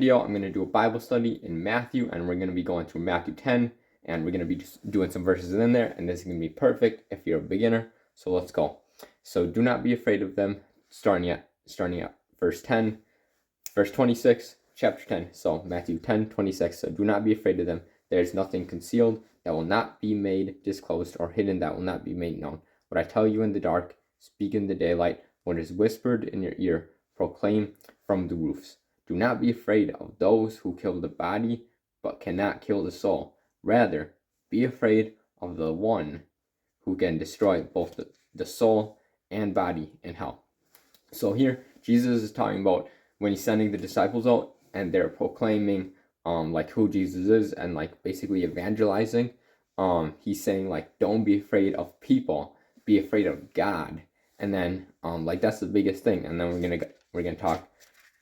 video, I'm going to do a Bible study in Matthew, and we're going to be going through Matthew 10, and we're going to be just doing some verses in there, and this is going to be perfect if you're a beginner. So let's go. So do not be afraid of them, starting at verse 10, verse 26, chapter 10. So Matthew 10:26. So do not be afraid of them. There is nothing concealed that will not be made disclosed, or hidden that will not be made known. What I tell you in the dark, speak in the daylight. What is whispered in your ear, proclaim from the roofs. Do not be afraid of those who kill the body, but cannot kill the soul. Rather, be afraid of the one who can destroy both the soul and body in hell. So here, Jesus is talking about when he's sending the disciples out, and they're proclaiming like who Jesus is, and like basically evangelizing. He's saying like, don't be afraid of people, be afraid of God. And then like that's the biggest thing. And then we're gonna talk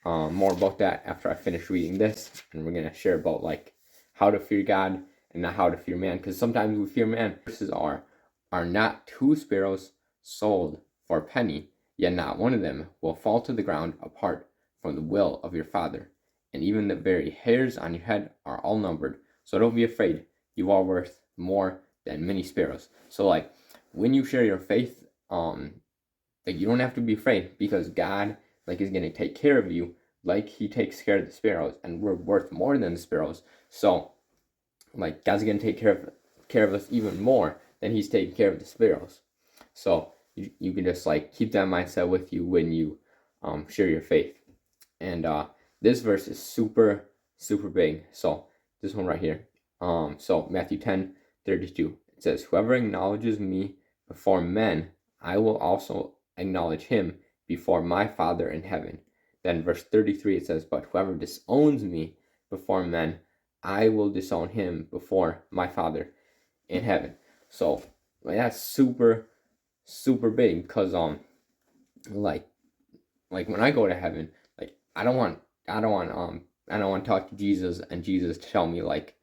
more about that after I finish reading this, and we're gonna share about like how to fear God and not how to fear man, because sometimes we fear man. Verses are not 2 sparrows sold for a penny, yet not one of them will fall to the ground apart from the will of your Father, and even the very hairs on your head are all numbered. So don't be afraid, you are worth more than many sparrows. So like when you share your faith, like you don't have to be afraid, because God like is gonna take care of you like he takes care of the sparrows, and we're worth more than the sparrows. So like God's gonna take care of us even more than he's taking care of the sparrows. So you can just like keep that mindset with you when you share your faith. And this verse is super big. So this one right here, so Matthew 10:32, it says, whoever acknowledges me before men, I will also acknowledge him before my Father in heaven. Then verse 33, it says, but whoever disowns me before men, I will disown him before my Father in heaven. So like that's super big, because like when I go to heaven, like I don't want to talk to Jesus and Jesus to tell me like,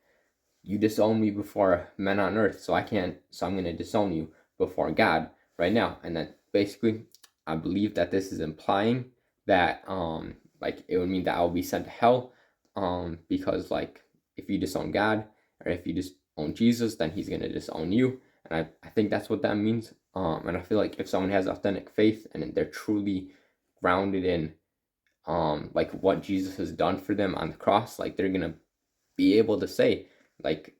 you disown me before men on earth, so I'm gonna disown you before God right now. And then basically I believe that this is implying that like it would mean that I'll be sent to hell, because like if you disown God, or if you disown Jesus, then he's gonna disown you. And I think that's what that means. And I feel like if someone has authentic faith and they're truly grounded in like what Jesus has done for them on the cross, like they're gonna be able to say like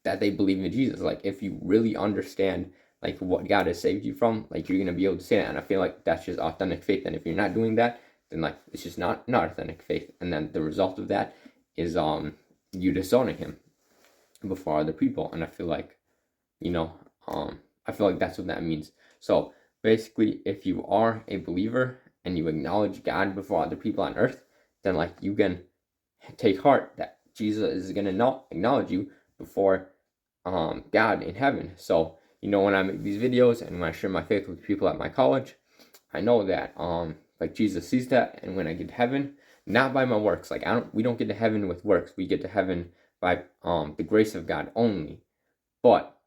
that they believe in Jesus. Like if you really understand like what God has saved you from, like you're gonna be able to say that. And I feel like that's just authentic faith. And if you're not doing that, then like it's just not authentic faith. And then the result of that is you disowning him before other people. And I feel like, you know, I feel like that's what that means. So basically, if you are a believer and you acknowledge God before other people on earth, then like you can take heart that Jesus is gonna acknowledge you before God in heaven. So you know, when I make these videos and when I share my faith with people at my college, I know that like Jesus sees that, and when I get to heaven, not by my works, like we don't get to heaven with works, we get to heaven by the grace of God only. But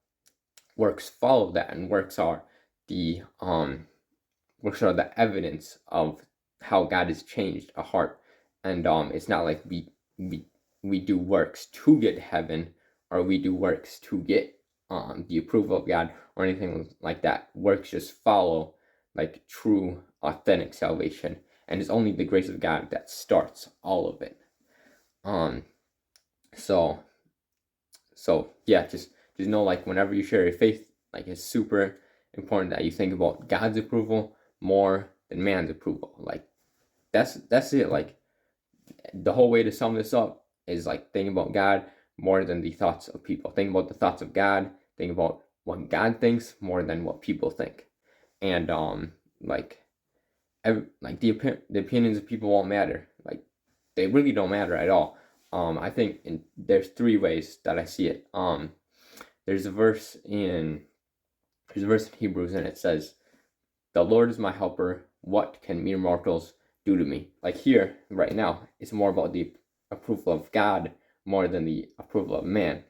works follow that, and works are the evidence of how God has changed a heart. And it's not like we do works to get to heaven, or we do works to get the approval of God or anything like that. Works just follow like true authentic salvation, and it's only the grace of God that starts all of it. So yeah, just know like whenever you share your faith, like it's super important that you think about God's approval more than man's approval. Like that's it. Like the whole way to sum this up is like think about God more than the thoughts of people. Think about the thoughts of God. Think about what God thinks more than what people think. And like the opinions of people won't matter. Like they really don't matter at all. I think there's 3 ways that I see it. There's a verse in Hebrews, and it says, "The Lord is my helper. What can mere mortals do to me?" Like here, right now, it's more about the approval of God more than the approval of man.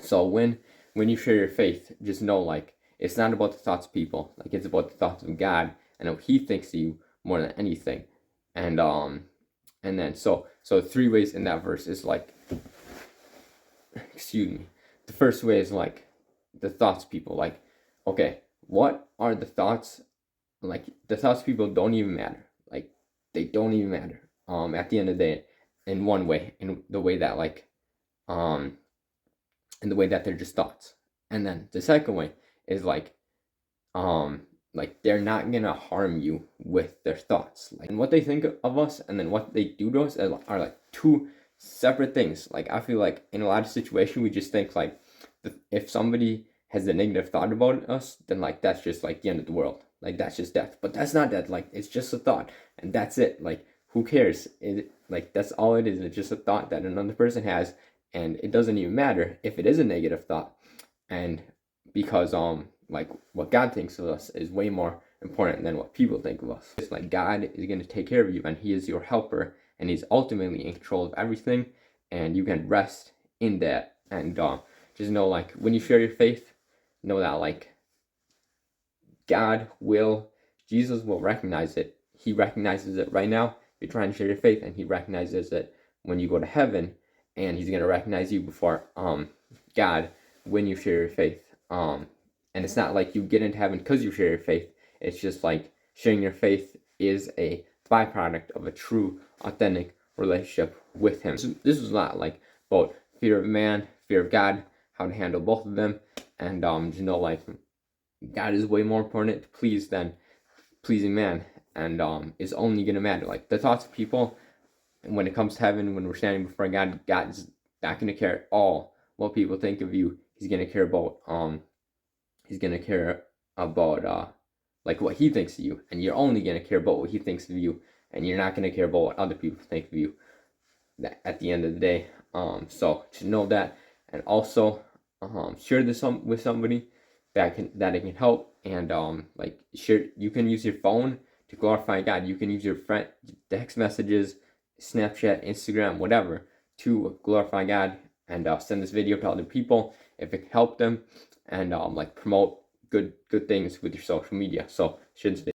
So when you share your faith, just know like it's not about the thoughts of people. Like it's about the thoughts of God and what He thinks of you more than anything. And then so So 3 ways in that verse is like, excuse me. The first way is like the thoughts people. Like, okay, what are the thoughts? Like the thoughts people don't even matter. Like they don't even matter. At the end of the day, in one way, in the way that like, in the way that they're just thoughts. And then the second way is like they're not gonna harm you with their thoughts. Like, and what they think of us and then what they do to us are like two separate things. Like I feel like in a lot of situations we just think like if somebody has a negative thought about us, then like that's just like the end of the world. Like that's just death. But that's not death. Like it's just a thought, and that's it. Like who cares? It like that's all it is. It's just a thought that another person has, and it doesn't even matter if it is a negative thought. And because like what God thinks of us is way more important than what people think of us. It's like God is going to take care of you, and He is your helper, and He's ultimately in control of everything, and you can rest in that. And just know, like, when you share your faith, know that like Jesus will recognize it. He recognizes it right now. You're trying to share your faith, and He recognizes it when you go to heaven, and He's gonna recognize you before God when you share your faith. And it's not like you get into heaven because you share your faith. It's just like sharing your faith is a byproduct of a true, authentic relationship with Him. This is not like about fear of man, fear of God, how to handle both of them, and just know like God is way more important to please than pleasing man, and is only gonna matter. Like the thoughts of people, and when it comes to heaven, when we're standing before God, God's not gonna care at all what people think of you. He's gonna care about like what He thinks of you, and you're only gonna care about what He thinks of you, and you're not gonna care about what other people think of you. That at the end of the day, so to know that, and also share this with somebody that it can help, and like share. You can use your phone to glorify God. You can use your friend text messages, Snapchat, Instagram, whatever, to glorify God, and send this video to other people if it can help them, and like promote good things with your social media. So share this video.